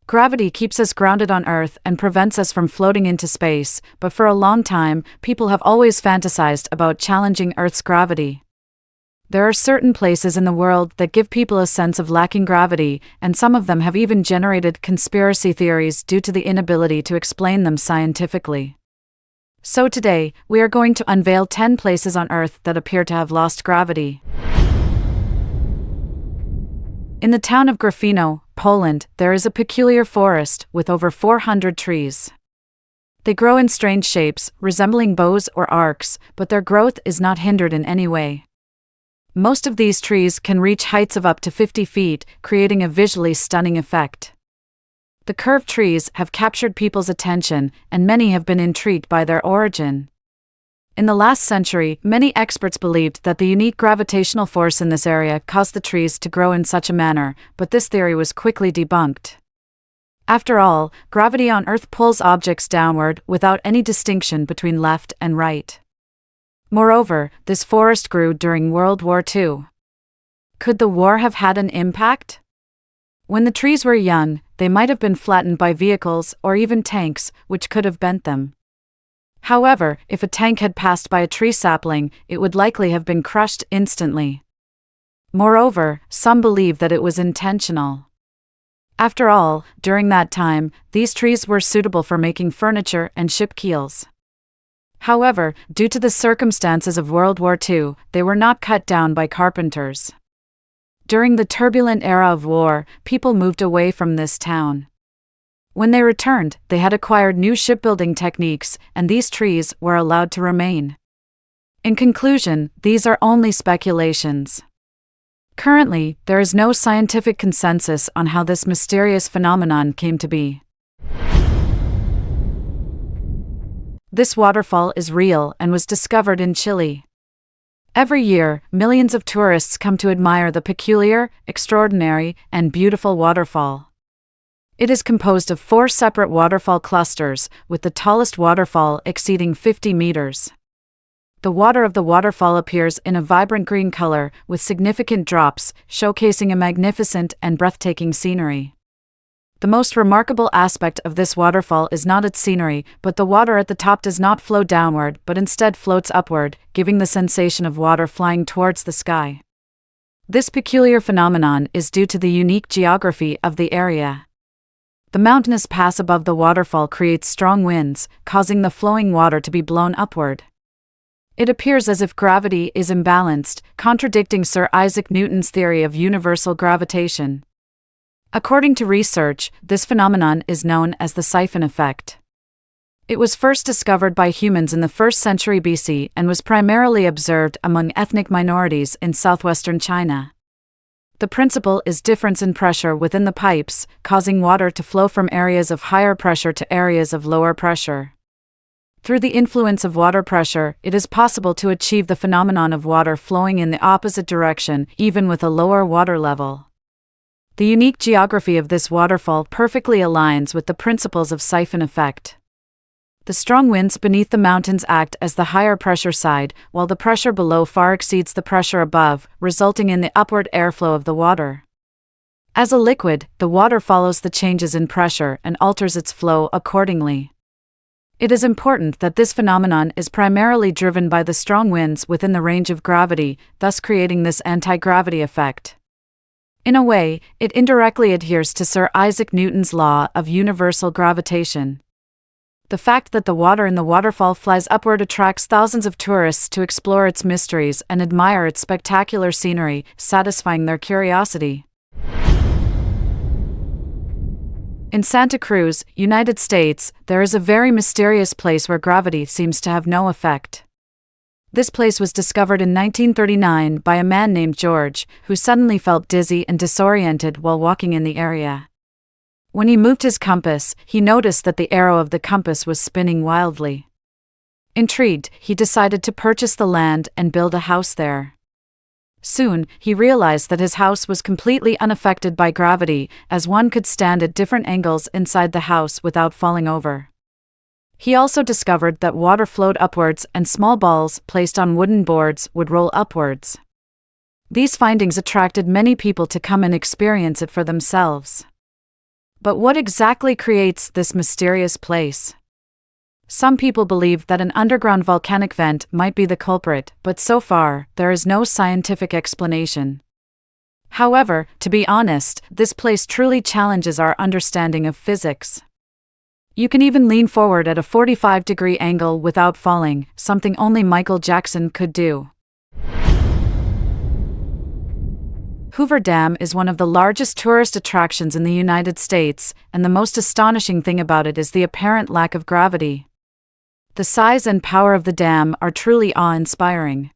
Gravity keeps us grounded on Earth and prevents us from floating into space, but for a long time, people have always fantasized about challenging Earth's gravity. There are certain places in the world that give people a sense of lacking gravity, and some of them have even generated conspiracy theories due to the inability to explain them scientifically. So today, we are going to unveil 10 places on Earth that appear to have lost gravity. In the town of Gryfino, Poland, there is a peculiar forest with over 400 trees. They grow in strange shapes, resembling bows or arcs, but their growth is not hindered in any way. Most of these trees can reach heights of up to 50 feet, creating a visually stunning effect. The curved trees have captured people's attention, and many have been intrigued by their origin. In the last century, many experts believed that the unique gravitational force in this area caused the trees to grow in such a manner, but this theory was quickly debunked. After all, gravity on Earth pulls objects downward without any distinction between left and right. Moreover, this forest grew during World War II. Could the war have had an impact? When the trees were young, they might have been flattened by vehicles or even tanks, which could have bent them. However, if a tank had passed by a tree sapling, it would likely have been crushed instantly. Moreover, some believe that it was intentional. After all, during that time, these trees were suitable for making furniture and ship keels. However, due to the circumstances of World War II, they were not cut down by carpenters. During the turbulent era of war, people moved away from this town. When they returned, they had acquired new shipbuilding techniques, and these trees were allowed to remain. In conclusion, these are only speculations. Currently, there is no scientific consensus on how this mysterious phenomenon came to be. This waterfall is real and was discovered in Chile. Every year, millions of tourists come to admire the peculiar, extraordinary, and beautiful waterfall. It is composed of 4 separate waterfall clusters, with the tallest waterfall exceeding 50 meters. The water of the waterfall appears in a vibrant green color, with significant drops, showcasing a magnificent and breathtaking scenery. The most remarkable aspect of this waterfall is not its scenery, but the water at the top does not flow downward but instead floats upward, giving the sensation of water flying towards the sky. This peculiar phenomenon is due to the unique geography of the area. The mountainous pass above the waterfall creates strong winds, causing the flowing water to be blown upward. It appears as if gravity is imbalanced, contradicting Sir Isaac Newton's theory of universal gravitation. According to research, this phenomenon is known as the siphon effect. It was first discovered by humans in the 1st century BC and was primarily observed among ethnic minorities in southwestern China. The principle is difference in pressure within the pipes, causing water to flow from areas of higher pressure to areas of lower pressure. Through the influence of water pressure, it is possible to achieve the phenomenon of water flowing in the opposite direction, even with a lower water level. The unique geography of this waterfall perfectly aligns with the principles of siphon effect. The strong winds beneath the mountains act as the higher pressure side, while the pressure below far exceeds the pressure above, resulting in the upward airflow of the water. As a liquid, the water follows the changes in pressure and alters its flow accordingly. It is important that this phenomenon is primarily driven by the strong winds within the range of gravity, thus creating this anti-gravity effect. In a way, it indirectly adheres to Sir Isaac Newton's law of universal gravitation. The fact that the water in the waterfall flies upward attracts thousands of tourists to explore its mysteries and admire its spectacular scenery, satisfying their curiosity. In Santa Cruz, United States, there is a very mysterious place where gravity seems to have no effect. This place was discovered in 1939 by a man named George, who suddenly felt dizzy and disoriented while walking in the area. When he moved his compass, he noticed that the arrow of the compass was spinning wildly. Intrigued, he decided to purchase the land and build a house there. Soon, he realized that his house was completely unaffected by gravity, as one could stand at different angles inside the house without falling over. He also discovered that water flowed upwards and small balls placed on wooden boards would roll upwards. These findings attracted many people to come and experience it for themselves. But what exactly creates this mysterious place? Some people believe that an underground volcanic vent might be the culprit, but so far, there is no scientific explanation. However, to be honest, this place truly challenges our understanding of physics. You can even lean forward at a 45-degree angle without falling, something only Michael Jackson could do. Hoover Dam is one of the largest tourist attractions in the United States, and the most astonishing thing about it is the apparent lack of gravity. The size and power of the dam are truly awe-inspiring.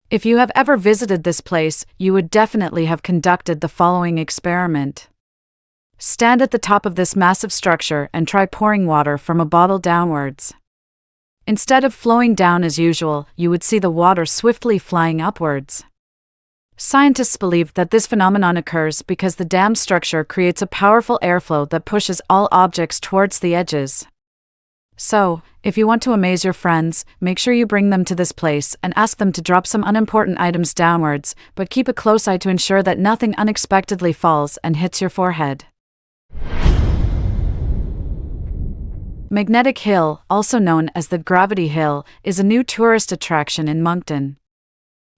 If you have ever visited this place, you would definitely have conducted the following experiment. Stand at the top of this massive structure and try pouring water from a bottle downwards. Instead of flowing down as usual, you would see the water swiftly flying upwards. Scientists believe that this phenomenon occurs because the dam structure creates a powerful airflow that pushes all objects towards the edges. So, if you want to amaze your friends, make sure you bring them to this place and ask them to drop some unimportant items downwards, but keep a close eye to ensure that nothing unexpectedly falls and hits your forehead. Magnetic Hill, also known as the Gravity Hill, is a new tourist attraction in Moncton.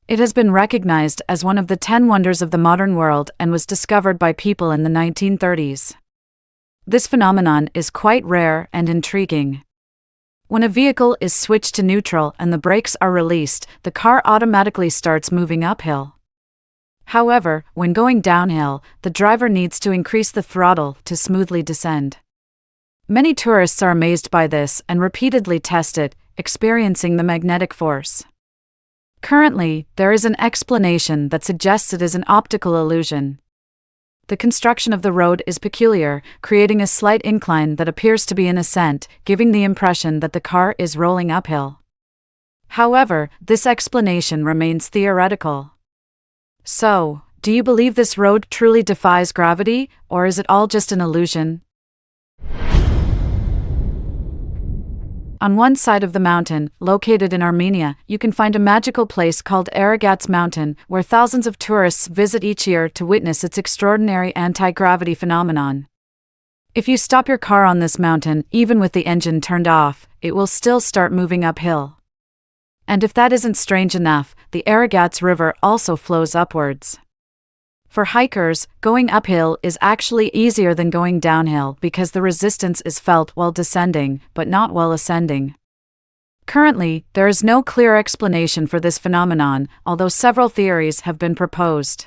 It has been recognized as one of the 10 wonders of the modern world and was discovered by people in the 1930s. This phenomenon is quite rare and intriguing. When a vehicle is switched to neutral and the brakes are released, the car automatically starts moving uphill. However, when going downhill, the driver needs to increase the throttle to smoothly descend. Many tourists are amazed by this and repeatedly test it, experiencing the magnetic force. Currently, there is an explanation that suggests it is an optical illusion. The construction of the road is peculiar, creating a slight incline that appears to be an ascent, giving the impression that the car is rolling uphill. However, this explanation remains theoretical. So, do you believe this road truly defies gravity, or is it all just an illusion? On one side of the mountain, located in Armenia, you can find a magical place called Aragat's Mountain, where thousands of tourists visit each year to witness its extraordinary anti-gravity phenomenon. If you stop your car on this mountain, even with the engine turned off, it will still start moving uphill. And if that isn't strange enough, the Aragats River also flows upwards. For hikers, going uphill is actually easier than going downhill because the resistance is felt while descending, but not while ascending. Currently, there is no clear explanation for this phenomenon, although several theories have been proposed.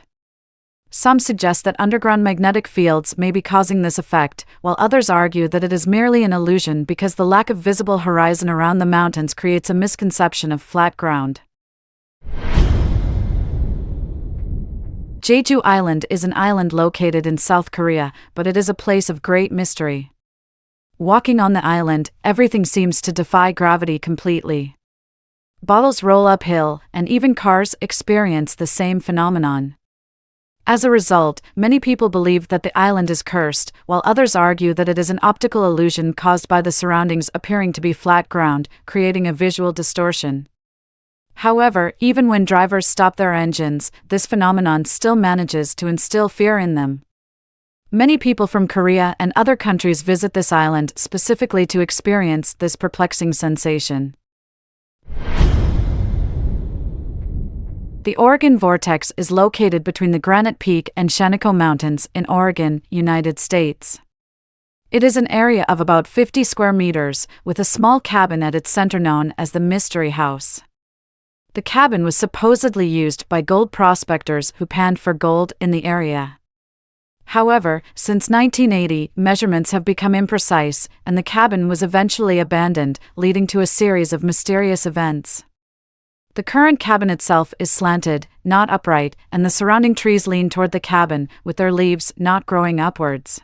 Some suggest that underground magnetic fields may be causing this effect, while others argue that it is merely an illusion because the lack of visible horizon around the mountains creates a misconception of flat ground. Jeju Island is an island located in South Korea, but it is a place of great mystery. Walking on the island, everything seems to defy gravity completely. Bottles roll uphill, and even cars experience the same phenomenon. As a result, many people believe that the island is cursed, while others argue that it is an optical illusion caused by the surroundings appearing to be flat ground, creating a visual distortion. However, even when drivers stop their engines, this phenomenon still manages to instill fear in them. Many people from Korea and other countries visit this island specifically to experience this perplexing sensation. The Oregon Vortex is located between the Granite Peak and Shenandoah Mountains in Oregon, United States. It is an area of about 50 square meters, with a small cabin at its center known as the Mystery House. The cabin was supposedly used by gold prospectors who panned for gold in the area. However, since 1980, measurements have become imprecise, and the cabin was eventually abandoned, leading to a series of mysterious events. The current cabin itself is slanted, not upright, and the surrounding trees lean toward the cabin, with their leaves not growing upwards.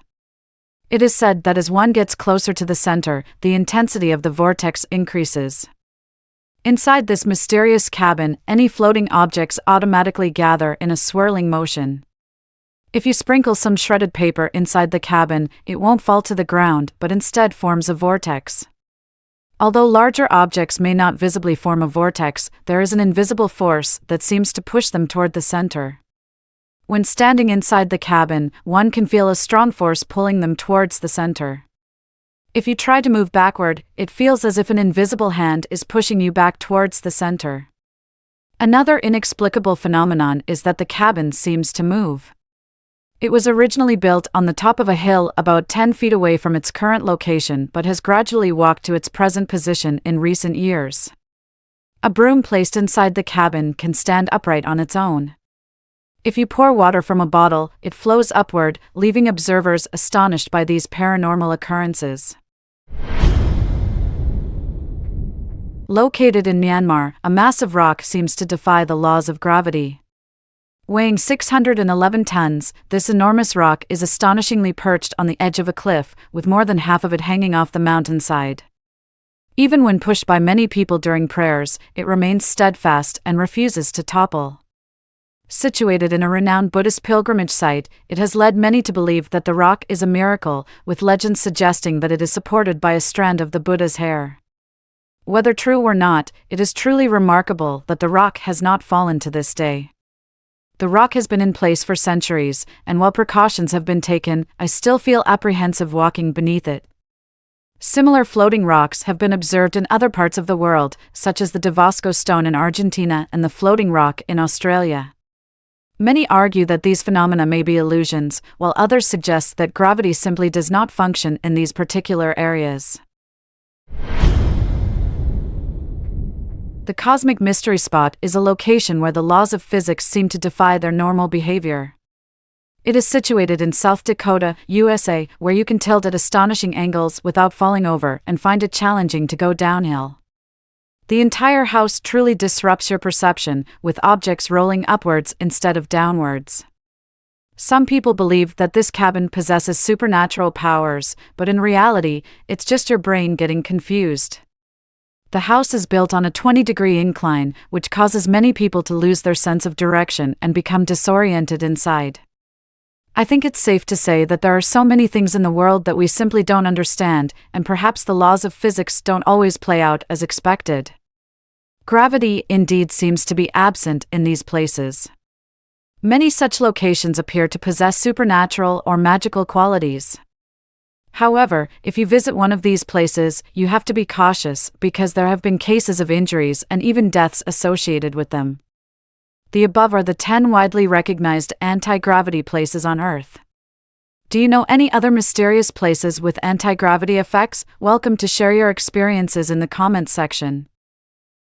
It is said that as one gets closer to the center, the intensity of the vortex increases. Inside this mysterious cabin, any floating objects automatically gather in a swirling motion. If you sprinkle some shredded paper inside the cabin, it won't fall to the ground but instead forms a vortex. Although larger objects may not visibly form a vortex, there is an invisible force that seems to push them toward the center. When standing inside the cabin, one can feel a strong force pulling them towards the center. If you try to move backward, it feels as if an invisible hand is pushing you back towards the center. Another inexplicable phenomenon is that the cabin seems to move. It was originally built on the top of a hill about 10 feet away from its current location but has gradually walked to its present position in recent years. A broom placed inside the cabin can stand upright on its own. If you pour water from a bottle, it flows upward, leaving observers astonished by these paranormal occurrences. Located in Myanmar, a massive rock seems to defy the laws of gravity. Weighing 611 tons, this enormous rock is astonishingly perched on the edge of a cliff, with more than half of it hanging off the mountainside. Even when pushed by many people during prayers, it remains steadfast and refuses to topple. Situated in a renowned Buddhist pilgrimage site, it has led many to believe that the rock is a miracle, with legends suggesting that it is supported by a strand of the Buddha's hair. Whether true or not, it is truly remarkable that the rock has not fallen to this day. The rock has been in place for centuries, and while precautions have been taken, I still feel apprehensive walking beneath it. Similar floating rocks have been observed in other parts of the world, such as the Davosco stone in Argentina and the floating rock in Australia. Many argue that these phenomena may be illusions, while others suggest that gravity simply does not function in these particular areas. The Cosmic Mystery Spot is a location where the laws of physics seem to defy their normal behavior. It is situated in South Dakota, USA, where you can tilt at astonishing angles without falling over and find it challenging to go downhill. The entire house truly disrupts your perception, with objects rolling upwards instead of downwards. Some people believe that this cabin possesses supernatural powers, but in reality, it's just your brain getting confused. The house is built on a 20-degree incline, which causes many people to lose their sense of direction and become disoriented inside. I think it's safe to say that there are so many things in the world that we simply don't understand, and perhaps the laws of physics don't always play out as expected. Gravity indeed seems to be absent in these places. Many such locations appear to possess supernatural or magical qualities. However, if you visit one of these places, you have to be cautious because there have been cases of injuries and even deaths associated with them. The above are the 10 widely recognized anti-gravity places on Earth. Do you know any other mysterious places with anti-gravity effects? Welcome to share your experiences in the comments section.